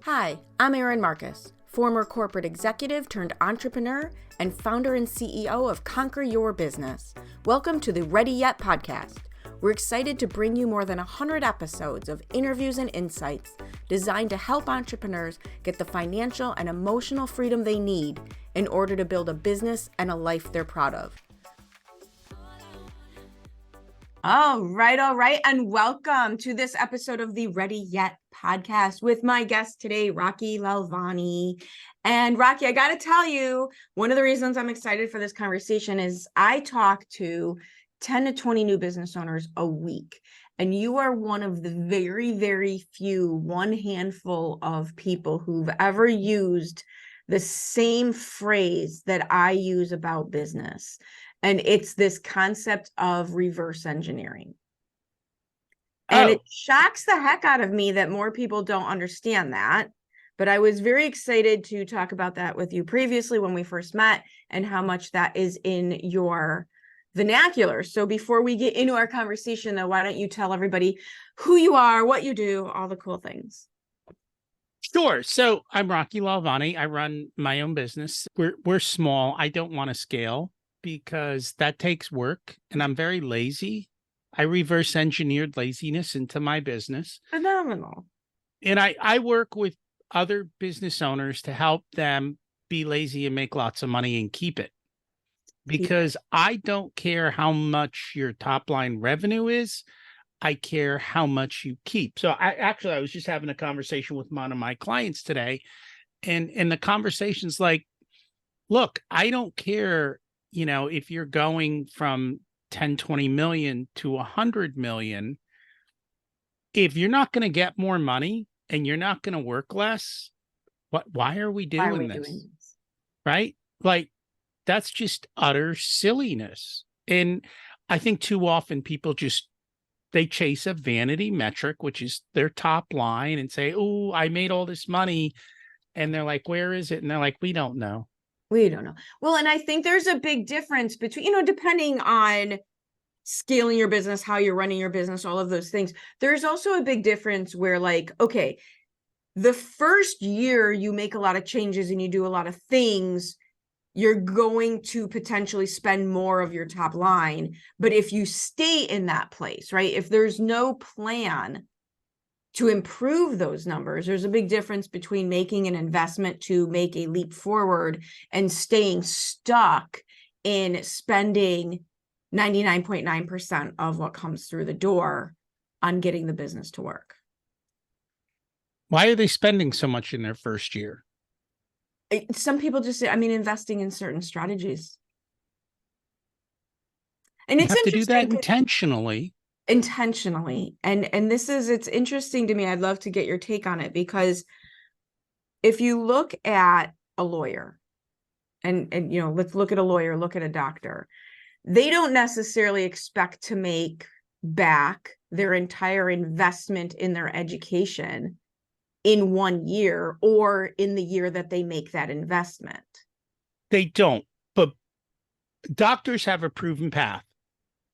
Hi, I'm Erin Marcus, former corporate executive turned entrepreneur and founder and CEO of Conquer Your Business. Welcome to the Ready Yet podcast. We're excited to bring you more than 100 episodes of interviews and insights designed to help entrepreneurs get the financial and emotional freedom they need in order to build a business and a life they're proud of. All right. And welcome to this episode of the Ready Yet podcast with my guest today, Rocky Lalvani. And Rocky, I got to tell you, one of the reasons I'm excited for this conversation is I talk to 10 to 20 new business owners a week. And you are one of the very, very few, one handful of people who've ever used the same phrase that I use about business. And it's this concept of reverse engineering. And it shocks the heck out of me that more people don't understand that. But I was very excited to talk about that with you previously when we first met and how much that is in your vernacular. So before we get into our conversation, though, why don't you tell everybody who you are, what you do, all the cool things. Sure. So I'm Rocky Lalvani. I run my own business. We're small. I don't want to scale because that takes work and I'm very lazy. I reverse engineered laziness into my business. Phenomenal. And I work with other business owners to help them be lazy and make lots of money and keep it. Because I don't care how much your top line revenue is. I care how much you keep. So I was just having a conversation with one of my clients today. And the conversation's like, look, I don't care, if you're going from 10, 20 million to 100 million, if you're not going to get more money and you're not going to work less, why are we doing this? Right? Like, that's just utter silliness. And I think too often people they chase a vanity metric, which is their top line, and say, oh, I made all this money. And they're like, where is it? And they're like, we don't know. We don't know. Well, and I think there's a big difference between, depending on scaling your business, how you're running your business, all of those things. There's also a big difference where, like, okay, the first year you make a lot of changes and you do a lot of things, you're going to potentially spend more of your top line. But if you stay in that place, right, if there's no plan to improve those numbers, there's a big difference between making an investment to make a leap forward and staying stuck in spending 99.9% of what comes through the door on getting the business to work. Why are they spending so much in their first year? Some people just say, investing in certain strategies. And you it's have to do that intentionally. And it's interesting to me. I'd love to get your take on it, because if you look at a lawyer and let's look at a lawyer, look at a doctor, they don't necessarily expect to make back their entire investment in their education in 1 year or in the year that they make that investment. They don't, but doctors have a proven path.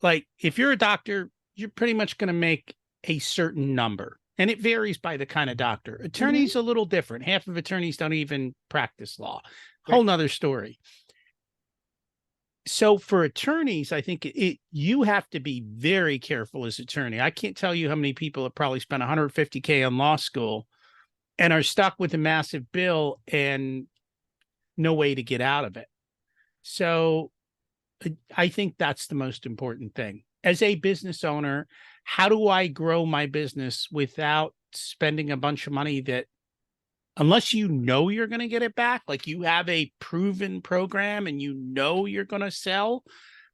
Like, if you're a doctor, you're pretty much going to make a certain number, and it varies by the kind of doctor. Attorneys a little different. Half of attorneys don't even practice law. Whole nother story. So for attorneys, I think you have to be very careful as attorney. I can't tell you how many people have probably spent $150K on law school and are stuck with a massive bill and no way to get out of it. So I think that's the most important thing. As a business owner, how do I grow my business without spending a bunch of money that, unless you're going to get it back, like you have a proven program and you're going to sell?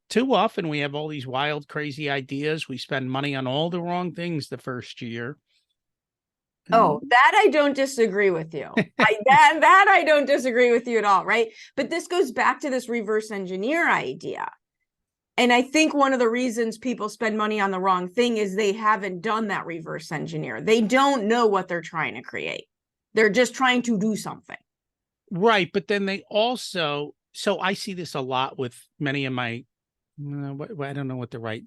Too often we have all these wild, crazy ideas. We spend money on all the wrong things the first year. Oh, that I don't disagree with you. That I don't disagree with you at all, right? But this goes back to this reverse engineer idea. And I think one of the reasons people spend money on the wrong thing is they haven't done that reverse engineer. They don't know what they're trying to create. They're just trying to do something. Right. But then they also, so I see this a lot with many of my, I don't know what the right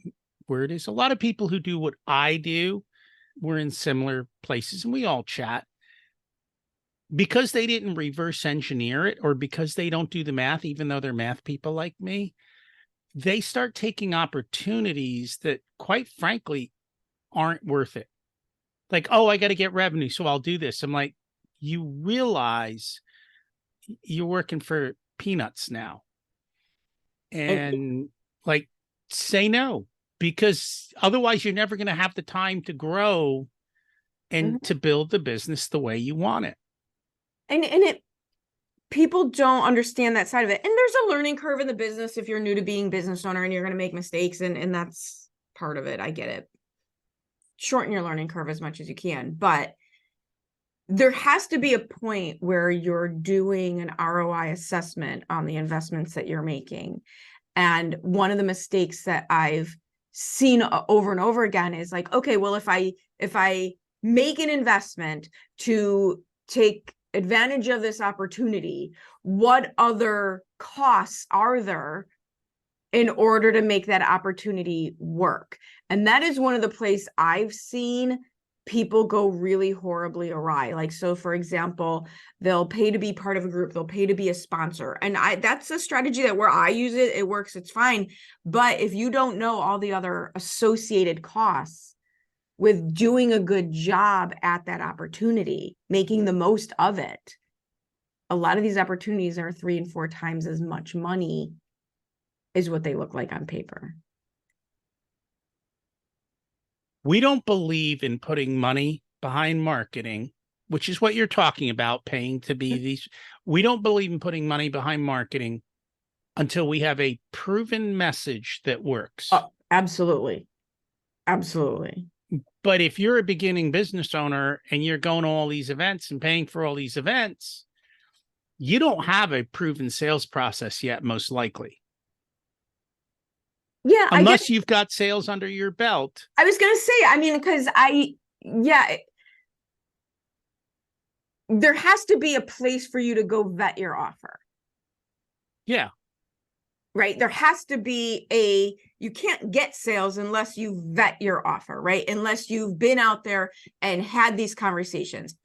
word is. A lot of people who do what I do, we're in similar places and we all chat. because they didn't reverse engineer it, or because they don't do the math, even though they're math people like me, they start taking opportunities that, quite frankly, aren't worth it. Like, oh, I got to get revenue, so I'll do this. I'm like, you realize you're working for peanuts now. And And like, say no, because otherwise you're never going to have the time to grow and to build the business the way you want it. and it people don't understand that side of it. And there's a learning curve in the business if you're new to being business owner, and you're going to make mistakes, and that's part of it. I get it. Shorten your learning curve as much as you can, but there has to be a point where you're doing an ROI assessment on the investments that you're making. And one of the mistakes that I've seen over and over again is like, okay, well, if I make an investment to take advantage of this opportunity, what other costs are there in order to make that opportunity work? And that is one of the places I've seen people go really horribly awry. Like, so for example, they'll pay to be part of a group, they'll pay to be a sponsor. And that's a strategy that where I use it, it works, it's fine. But if you don't know all the other associated costs with doing a good job at that opportunity, making the most of it, a lot of these opportunities are 3 and 4 times as much money is what they look like on paper. We don't believe in putting money behind marketing, which is what you're talking about, paying to be these. We don't believe in putting money behind marketing until we have a proven message that works. Oh, absolutely. Absolutely. But if you're a beginning business owner and you're going to all these events and paying for all these events, you don't have a proven sales process yet, most likely. Yeah, unless you've got sales under your belt. I was going to say, I mean, because there has to be a place for you to go vet your offer. Yeah. Right. There has to be you can't get sales unless you vet your offer, right? Unless you've been out there and had these conversations.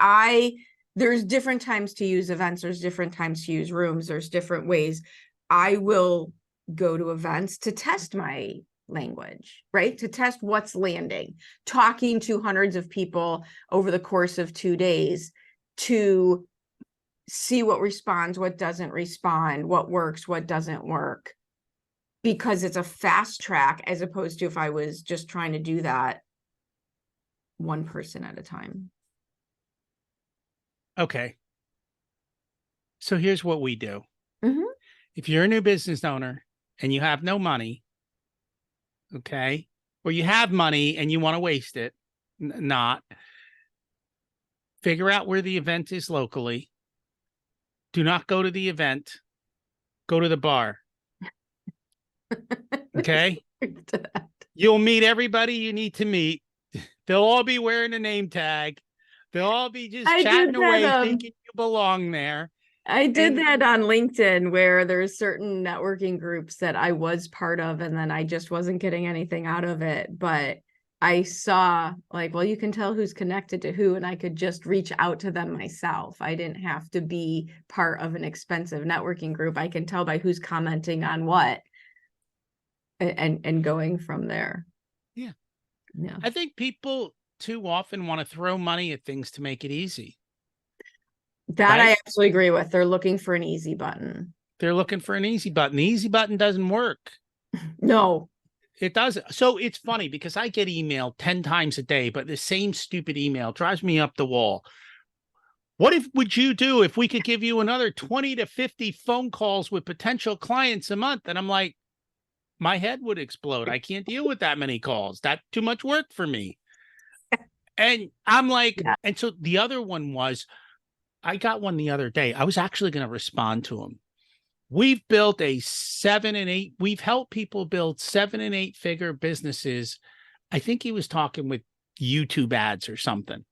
There's different times to use events. There's different times to use rooms. There's different ways. I will go to events to test my language, right? To test what's landing, talking to hundreds of people over the course of 2 days to see what responds, what doesn't respond, what works, what doesn't work, because it's a fast track as opposed to if I was just trying to do that one person at a time. Okay. So here's what we do. Mm-hmm. If you're a new business owner and you have no money, okay, or you have money and you want to waste it, not, figure out where the event is locally. Do not go to the event. Go to the bar. Okay? You'll meet everybody you need to meet. They'll all be wearing a name tag. They'll all be just chatting away, thinking you belong there. I did that on LinkedIn, where there's certain networking groups that I was part of, and then I just wasn't getting anything out of it. But I saw, like, well, you can tell who's connected to who, and I could just reach out to them myself. I didn't have to be part of an expensive networking group. I can tell by who's commenting on what, and going from there. Yeah. Yeah. I think people too often want to throw money at things to make it easy. That right? I absolutely agree with. They're looking for an easy button. They're looking for an easy button. The easy button doesn't work. No. It doesn't. So it's funny because I get emailed 10 times a day, but the same stupid email drives me up the wall. What would you do if we could give you another 20 to 50 phone calls with potential clients a month? And I'm like, my head would explode. I can't deal with that many calls. That's too much work for me. And I'm like, yeah. And so the other one was, I got one the other day. I was actually going to respond to him. We've built we've helped people build 7 and 8 figure businesses. I think he was talking with YouTube ads or something.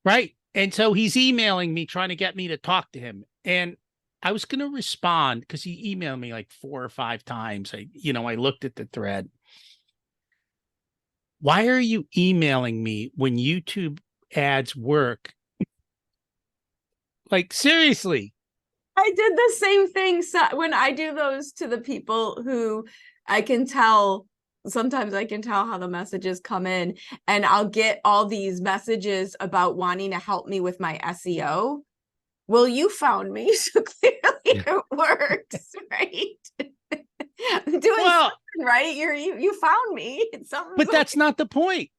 Right. And so he's emailing me, trying to get me to talk to him. And I was going to respond because he emailed me like 4 or 5 times. I looked at the thread. Why are you emailing me when YouTube ads work Like, seriously. I did the same thing. So when I do those to the people who I can tell, sometimes I can tell how the messages come in, and I'll get all these messages about wanting to help me with my SEO. Well, you found me, so clearly it works, right? I'm doing Well, something right. You found me. but that's not the point.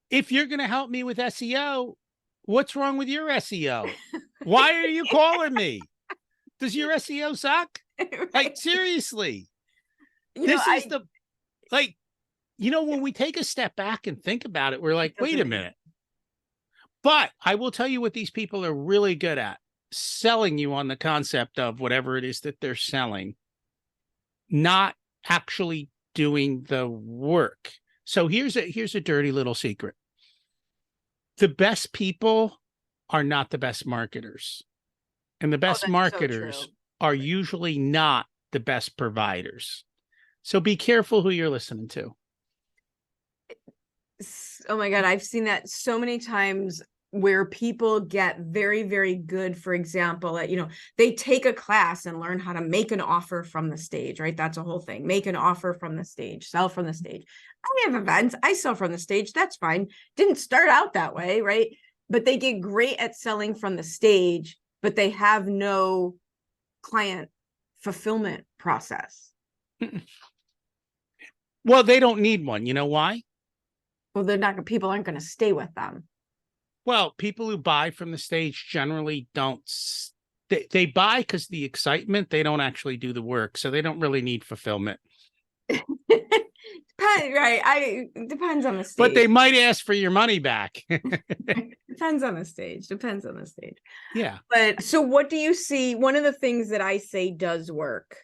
If you're going to help me with SEO, what's wrong with your SEO? Why are you calling me? Does your SEO suck? right. Like, seriously. You This know, is the, like, when we take a step back and think about it, we're like, wait a minute. But I will tell you what these people are really good at: selling you on the concept of whatever it is that they're selling, not actually doing the work. So here's a dirty little secret. The best people are not the best marketers. And the best marketers are usually not the best providers. So be careful who you're listening to. Oh my God, I've seen that so many times where people get very, very good. For example, they take a class and learn how to make an offer from the stage, right? That's a whole thing. Make an offer from the stage, sell from the stage. I have events, I sell from the stage. That's fine. Didn't start out that way, right? But they get great at selling from the stage, but they have no client fulfillment process. Well, they don't need one. You know why? Well, people aren't going to stay with them. Well, people who buy from the stage generally don't. They buy because the excitement. They don't actually do the work, so they don't really need fulfillment. Right. Depends on the stage. But they might ask for your money back. Depends on the stage. Yeah. But so what do you see? One of the things that I say does work.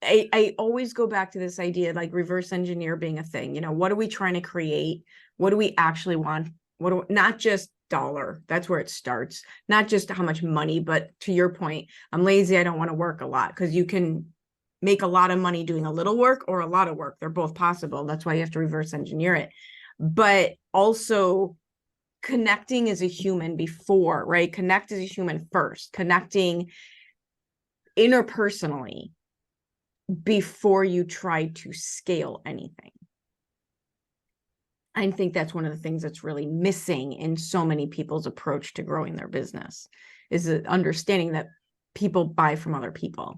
I always go back to this idea, like reverse engineer being a thing. What are we trying to create? What do we actually want? Not just dollar. That's where it starts. Not just how much money, but to your point, I'm lazy. I don't want to work a lot, because you can make a lot of money doing a little work or a lot of work. They're both possible. That's why you have to reverse engineer it. But also connecting as a human before, right? Connect as a human first, connecting interpersonally before you try to scale anything. I think that's one of the things that's really missing in so many people's approach to growing their business, is the understanding that people buy from other people.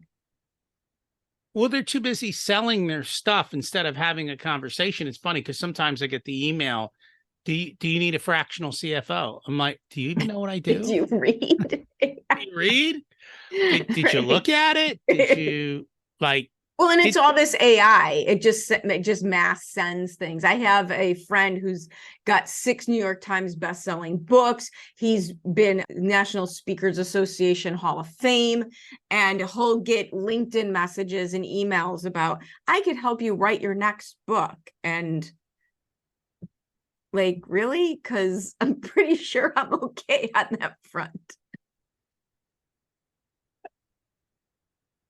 Well, they're too busy selling their stuff instead of having a conversation. It's funny because sometimes I get the email, do you need a fractional CFO? I'm like, do you even know what I do? Did you read? Did you read? Did you look at it? Did you like? Well, and it's all this AI. It just mass sends things. I have a friend who's got 6 New York Times bestselling books. He's been National Speakers Association Hall of Fame, and he'll get LinkedIn messages and emails about, I could help you write your next book. And like, really? Because I'm pretty sure I'm okay on that front.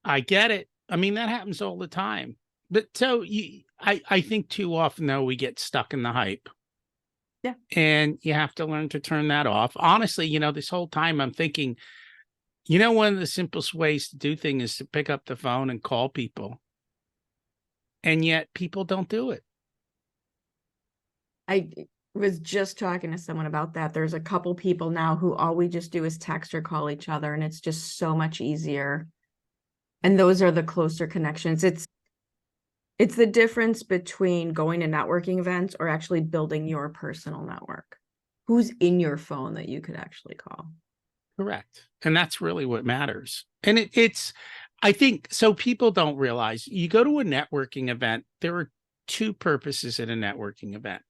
I get it. I mean, that happens all the time. But so I think too often, though, we get stuck in the hype. Yeah. And you have to learn to turn that off. Honestly, this whole time I'm thinking, one of the simplest ways to do things is to pick up the phone and call people. And yet people don't do it. I was just talking to someone about that. There's a couple people now who all we just do is text or call each other, and it's just so much easier. And those are the closer connections. It's the difference between going to networking events or actually building your personal network. Who's in your phone that you could actually call? Correct. And that's really what matters. And it's, I think, so people don't realize, you go to a networking event, there are 2 purposes in a networking event.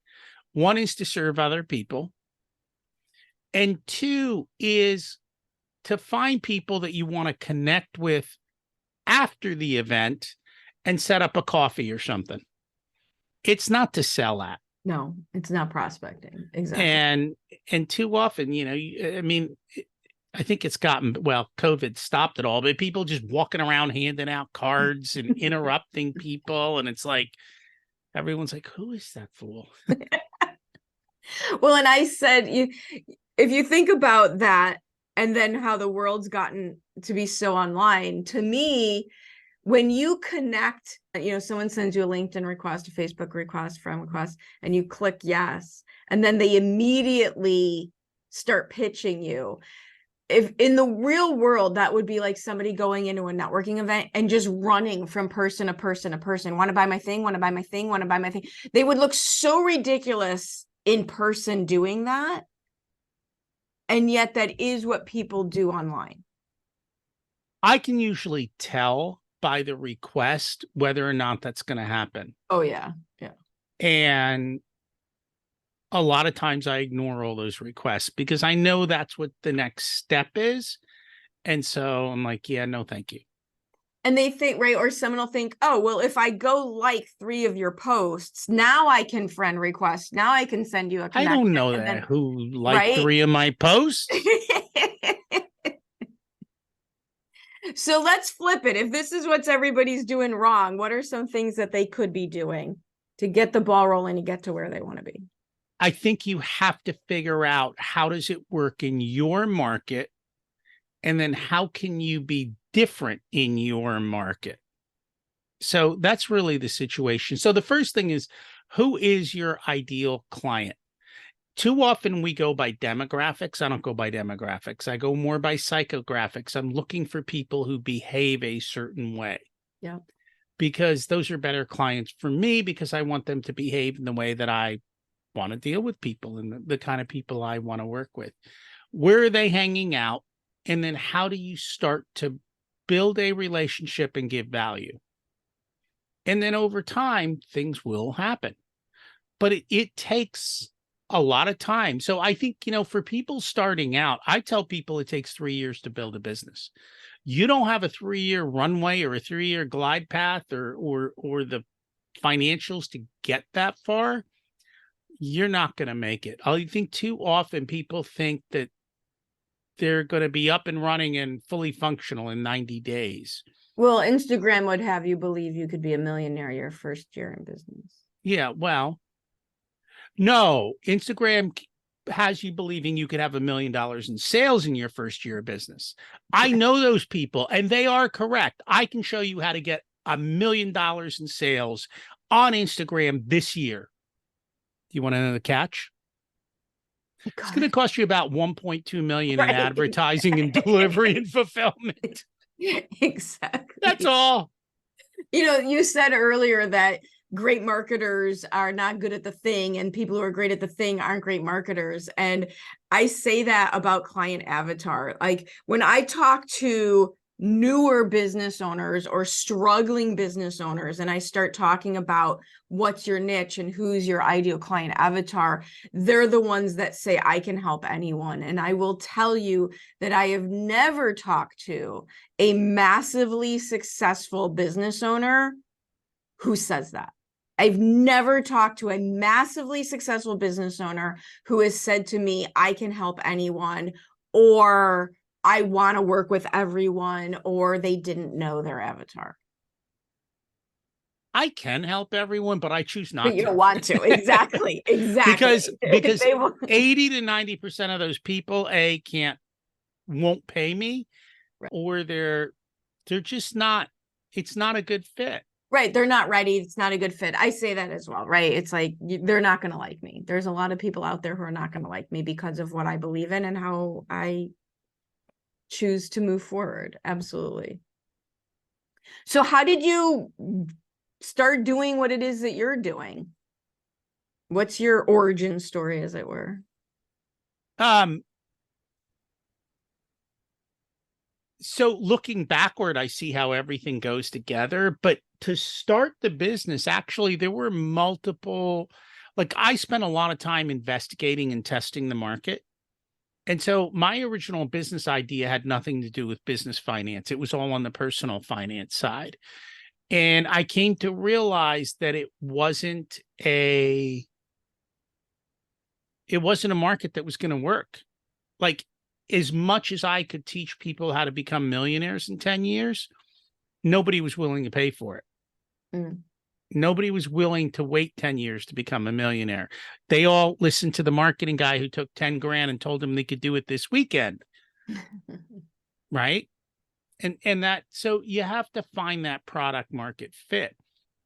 One is to serve other people. And 2 is to find people that you want to connect with after the event and set up a coffee or something. It's not to sell at. No, it's not prospecting. Exactly. And too often, I mean, I think it's gotten, well, COVID stopped it all, but people just walking around handing out cards and interrupting people. And it's like, everyone's like, who is that fool? Well, and I said, if you think about that, and then how the world's gotten to be so online. To me, when you connect, someone sends you a LinkedIn request, a Facebook request, friend request, and you click yes, and then they immediately start pitching you. If in the real world, that would be like somebody going into a networking event and just running from person to person to person. Want to buy my thing? Want to buy my thing? Want to buy my thing? They would look so ridiculous in person doing that. And yet that is what people do online. I can usually tell by the request whether or not that's going to happen. Oh, yeah. Yeah. And a lot of times I ignore all those requests because I know that's what the next step is. And so I'm like, yeah, no, thank you. And they think, right, or someone will think, oh, well, if I go like 3 of your posts, now I can friend request. Now I can send you a connection. I don't know that then, who liked right? 3 of my posts. So let's flip it. If this is what everybody's doing wrong, what are some things that they could be doing to get the ball rolling and get to where they want to be? I think you have to figure out, how does it work in your market? And then how can you be different in your market? So that's really the situation. So the first thing is, who is your ideal client? Too often we go by demographics. I don't go by demographics. I go more by psychographics. I'm looking for people who behave a certain way. Yeah. Because those are better clients for me, because I want them to behave in the way that I want to deal with people and the kind of people I want to work with. Where are they hanging out? And then how do you start to build a relationship and give value? And then over time, things will happen. But it takes a lot of time. So I think, for people starting out, I tell people it takes 3 years to build a business. You don't have a 3-year runway or a 3-year glide path or the financials to get that far, you're not going to make it. I think too often people think that they're going to be up and running and fully functional in 90 days. Well, Instagram would have you believe you could be a millionaire your first year in business. Yeah, well, no, Instagram has you believing you could have $1 million in sales in your first year of business. I know those people, and they are correct. I can show you how to get $1 million in sales on Instagram this year. Do you want to know the catch? It's going to cost you about 1.2 million in advertising and delivery and fulfillment. Exactly. That's all. You said earlier that great marketers are not good at the thing, and people who are great at the thing aren't great marketers. And I say that about client avatar. Like when I talk to newer business owners or struggling business owners, and I start talking about what's your niche and who's your ideal client avatar, they're the ones that say, I can help anyone. And I will tell you that I have never talked to a massively successful business owner who says that. I've never talked to a massively successful business owner who has said to me, I can help anyone, or I want to work with everyone, or they didn't know their avatar. I can help everyone, but I choose not to. You don't want to. Exactly. Because 80 to 90% of those people, won't pay me, right, or they're just not, it's not a good fit. Right. They're not ready. It's not a good fit. I say that as well, right? It's like, they're not going to like me. There's a lot of people out there who are not going to like me because of what I believe in and how I choose to move forward. Absolutely. So how did you start doing what it is that you're doing? What's your origin story, as it were? So looking backward, I see how everything goes together. But to start the business, actually, there were multiple, like I spent a lot of time investigating and testing the market. And so my original business idea had nothing to do with business finance. It was all on the personal finance side. And I came to realize that it wasn't a market that was going to work. Like, as much as I could teach people how to become millionaires in 10 years, nobody was willing to pay for it. Mm. Nobody was willing to wait 10 years to become a millionaire. They all listened to the marketing guy who took 10 grand and told them they could do it this weekend. right? And that, so you have to find that product market fit.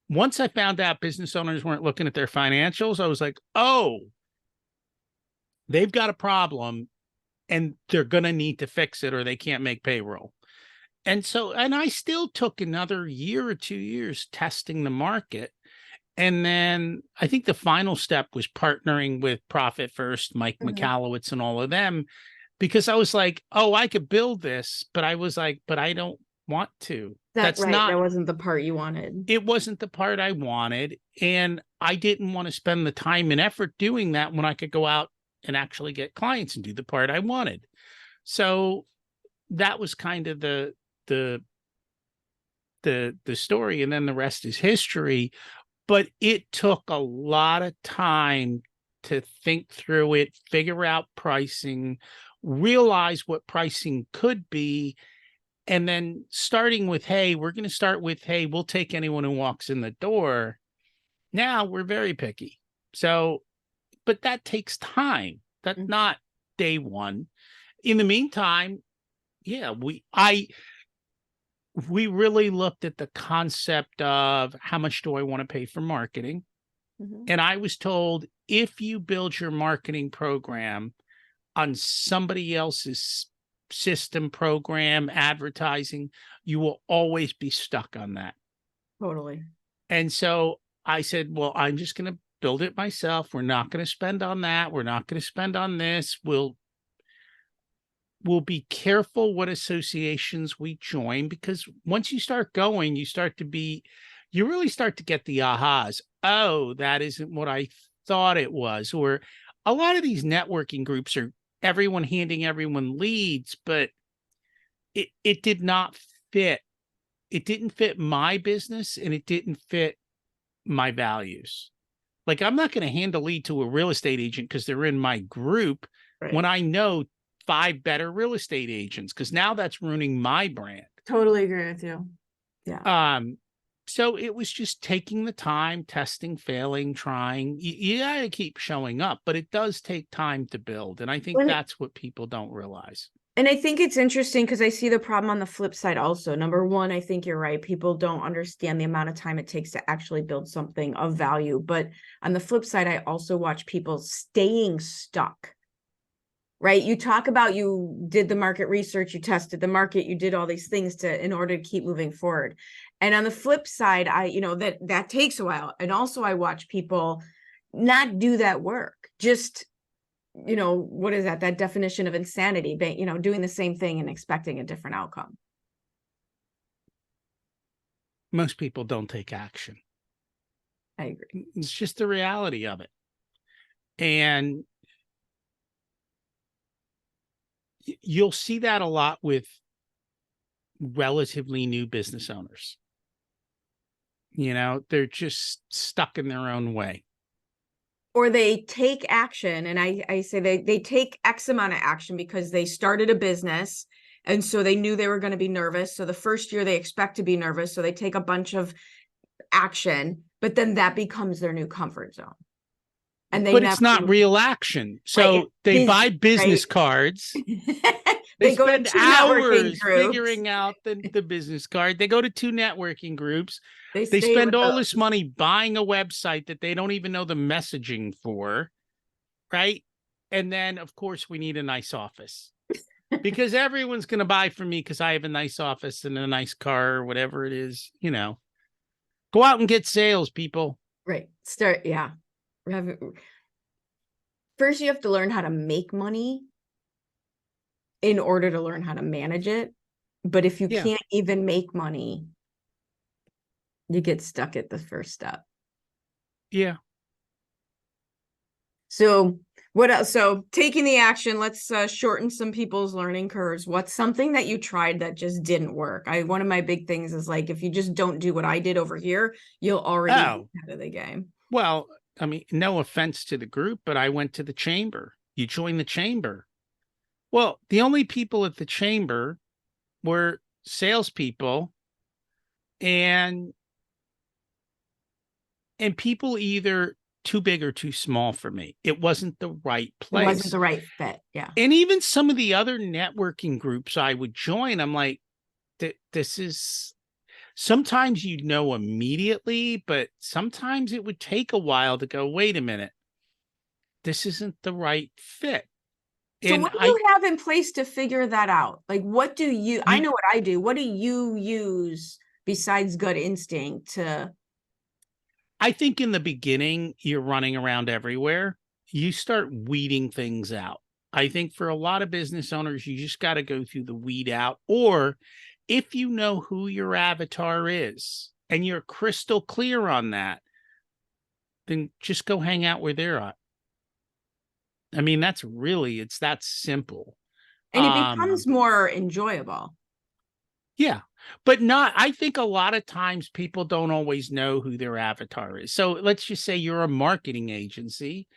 Once I found out business owners weren't looking at their financials, I was like, oh, they've got a problem and they're going to need to fix it or they can't make payroll. And so, and I still took another year or 2 years testing the market. And then I think the final step was partnering with Profit First, Mike McAllowitz, and all of them, because I was like, oh, I could build this, but I was like, but I don't want to. That's right. Not, that wasn't the part you wanted. It wasn't the part I wanted. And I didn't want to spend the time and effort doing that when I could go out and actually get clients and do the part I wanted. So that was kind of the story. And then the rest is history. But it took a lot of time to think through it, figure out pricing, realize what pricing could be. And then starting with, hey, we're going to start with, hey, we'll take anyone who walks in the door. Now we're very picky. So, but that takes time. That's not day one. In the meantime, yeah, we really looked at the concept of how much do I want to pay for marketing? And I was told, if you build your marketing program on somebody else's system, program, advertising, you will always be stuck on that. Totally. And so I said, well, I'm just going to build it myself. We're not going to spend on that. We're not going to spend on this. We'll be careful what associations we join, because once you start going, you really start to get the ahas. Oh, that isn't what I thought it was. Or a lot of these networking groups are everyone handing everyone leads, but it did not fit. It didn't fit my business and it didn't fit my values. Like, I'm not going to hand a lead to a real estate agent because they're in my group when I know 5 better real estate agents, because now that's ruining my brand. Totally agree with you. Yeah. So it was just taking the time, testing, failing, trying. You got to keep showing up, but it does take time to build. And I think that's what people don't realize. And I think it's interesting because I see the problem on the flip side also. Number one, I think you're right. People don't understand the amount of time it takes to actually build something of value. But on the flip side, I also watch people staying stuck. Right? You talk about, you did the market research, you tested the market, you did all these things in order to keep moving forward. And on the flip side, that takes a while. And also I watch people not do that work. Just, what is that definition of insanity, doing the same thing and expecting a different outcome. Most people don't take action. I agree. It's just the reality of it. And you'll see that a lot with relatively new business owners. They're just stuck in their own way. Or they take action, and I say they take X amount of action because they started a business, and so they knew they were going to be nervous. So the first year they expect to be nervous, so they take a bunch of action, but then that becomes their new comfort zone. But it's not real action. So they buy business cards. They spend hours figuring out the business card. They go to 2 networking groups. They spend all this money buying a website that they don't even know the messaging for, right? And then, of course, we need a nice office because everyone's going to buy from me because I have a nice office and a nice car or whatever it is. Go out and get sales, people. Right. Yeah. First, you have to learn how to make money in order to learn how to manage it. But if you can't even make money, you get stuck at the first step. Yeah. So what else? So taking the action, let's shorten some people's learning curves. What's something that you tried that just didn't work? One of my big things is like, if you just don't do what I did over here, you'll already be ahead of the game. Well, I mean, no offense to the group, but I went to the chamber. You joined the chamber. Well, the only people at the chamber were salespeople and people either too big or too small for me. It wasn't the right It wasn't place. the right fit. Yeah. And even some of the other networking groups I would join, I'm like, this is sometimes you know immediately, but sometimes it would take a while to go, wait a minute, this isn't the right fit. So And what do you have in place to figure that out? Like, what do I know what I do. What do you use besides gut instinct to? I think in the beginning, you're running around everywhere. You start weeding things out. I think for a lot of business owners, you just got to go through the weed out. Or if you know who your avatar is and you're crystal clear on that, then just go hang out where they're at. I mean, it's that simple. And it becomes more enjoyable. Yeah, but I think a lot of times people don't always know who their avatar is. So let's just say you're a marketing agency.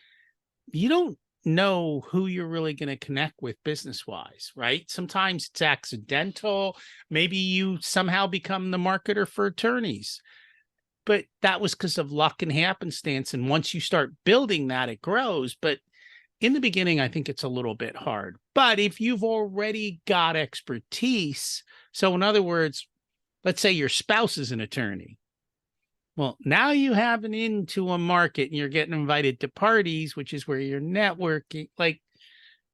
You don't know who you're really going to connect with business wise, right? Sometimes it's accidental. Maybe you somehow become the marketer for attorneys, but that was because of luck and happenstance. And once you start building that, it grows. But in the beginning, I think it's a little bit hard. But if you've already got expertise, so in other words, let's say your spouse is an attorney. Well, now you have an into a market and you're getting invited to parties, which is where you're networking. Like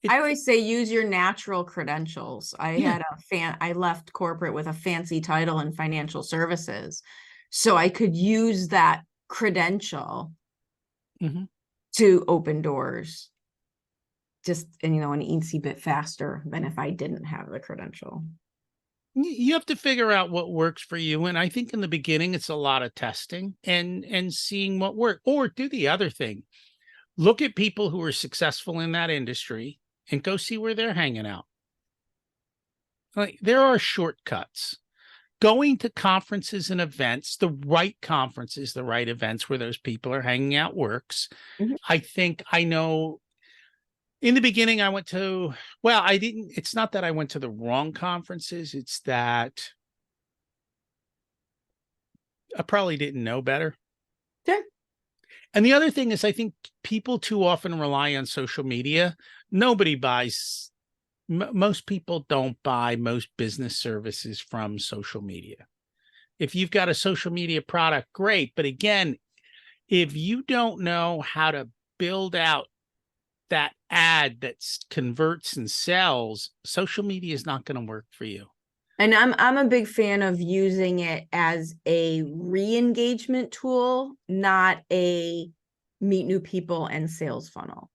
I always say use your natural credentials. I left corporate with a fancy title in financial services. So I could use that credential to open doors just, an easy bit faster than if I didn't have the credential. You have to figure out what works for you. And I think in the beginning, it's a lot of testing and seeing what works. Or do the other thing. Look at people who are successful in that industry and go see where they're hanging out. Like there are shortcuts. Going to conferences and events, the right conferences, the right events where those people are hanging out works. I think I know in the beginning I went to, it's not that I went to the wrong conferences. It's that I probably didn't know better. Sure. And the other thing is I think people too often rely on social media. Nobody buys, most people don't buy most business services from social media. If you've got a social media product, great. But again, if you don't know how to build out that ad that converts and sells, social media is not going to work for you. And I'm a big fan of using it as a re-engagement tool, not a meet new people and sales funnel.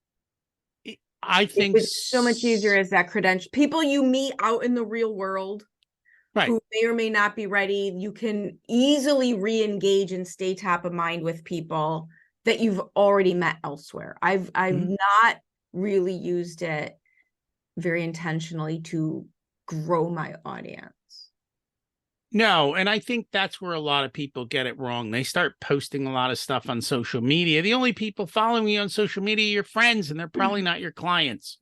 I think it's so much easier as that credential. People you meet out in the real world, right, who may or may not be ready, you can easily re-engage and stay top of mind with people that you've already met elsewhere. I've not really used it very intentionally to grow my audience. No, and I think that's where a lot of people get it wrong. They start posting a lot of stuff on social media. The only people following you on social media are your friends, and they're probably not your clients.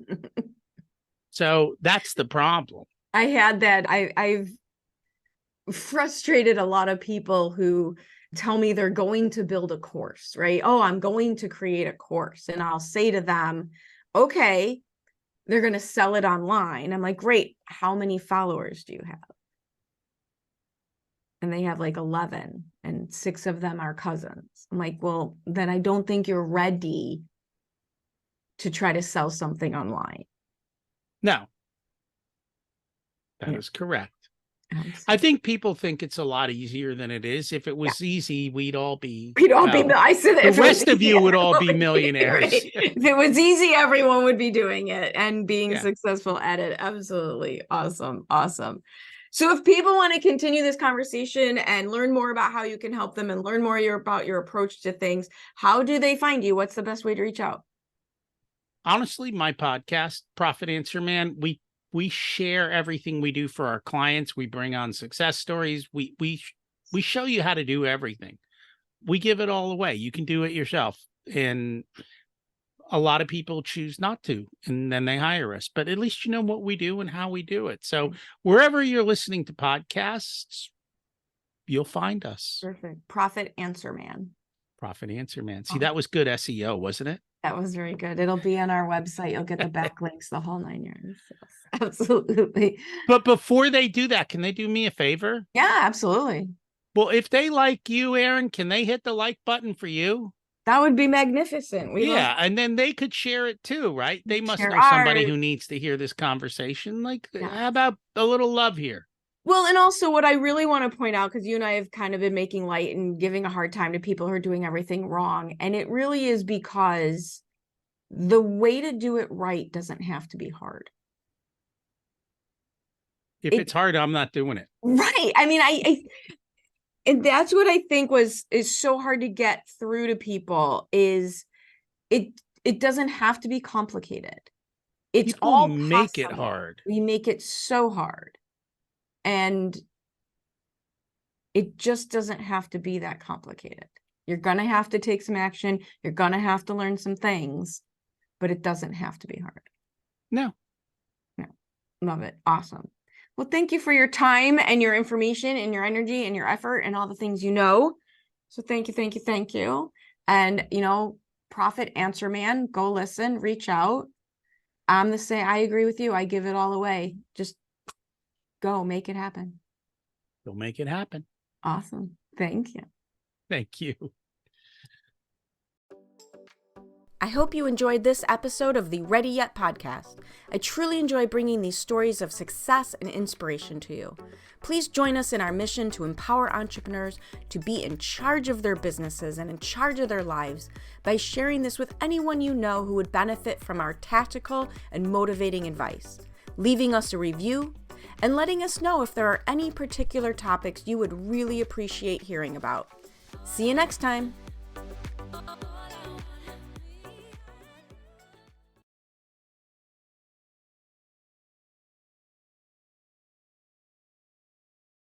So that's the problem. I had that. I've frustrated a lot of people who tell me they're going to build a course, right? Oh, I'm going to create a course. And I'll say to them, okay, they're going to sell it online. I'm like, great. How many followers do you have? And they have like 11 and 6 of them are cousins. I'm like, well, then I don't think you're ready to try to sell something online. No, that is correct. I think people think it's a lot easier than it is. If it was easy, we'd all be. I said that the rest of you would all be millionaires. Right. If it was easy, everyone would be doing it and being successful at it. Absolutely. Awesome. Awesome. So if people want to continue this conversation and learn more about how you can help them and learn more about your approach to things, how do they find you? What's the best way to reach out? Honestly, my podcast, Profit Answer Man, we share everything we do for our clients. We bring on success stories. We show you how to do everything. We give it all away. You can do it yourself. And a lot of people choose not to, and then they hire us. But at least you know what we do and how we do it. So wherever you're listening to podcasts, you'll find us. Perfect. Profit Answer Man. Profit Answer Man. See, Oh. that was good SEO, wasn't it? That was very good. It'll be on our website. You'll get the backlinks, the whole 9 yards. Yes, absolutely. But before they do that, can they do me a favor? Yeah, absolutely. Well, if they like you, Erin, can they hit the like button for you? That would be magnificent. We Yeah, and then they could share it too, right? They must share know somebody ours. who needs to hear this conversation. Like, Yeah. how about a little love here? Well, and also what I really want to point out, because you and I have kind of been making light and giving a hard time to people who are doing everything wrong. And it really is because the way to do it right doesn't have to be hard. If it's hard, I'm not doing it. Right. I mean, I and that's what I think is so hard to get through to people is it doesn't have to be complicated. It's People all make it possible. hard. We make it so hard. And it just doesn't have to be that complicated. You're going to have to take some action. You're going to have to learn some things, but it doesn't have to be hard. No. No. Love it. Awesome. Well, thank you for your time and your information and your energy and your effort and all the things you know. So thank you, thank you, thank you. And, Profit Answer Man, go listen, reach out. I'm the same. I agree with you. I give it all away. Just go make it happen. You'll make it happen. Awesome. Thank you. Thank you. I hope you enjoyed this episode of the Ready Yet podcast. I truly enjoy bringing these stories of success and inspiration to you. Please join us in our mission to empower entrepreneurs to be in charge of their businesses and in charge of their lives by sharing this with anyone you know who would benefit from our tactical and motivating advice, leaving us a review, and letting us know if there are any particular topics you would really appreciate hearing about. See you next time.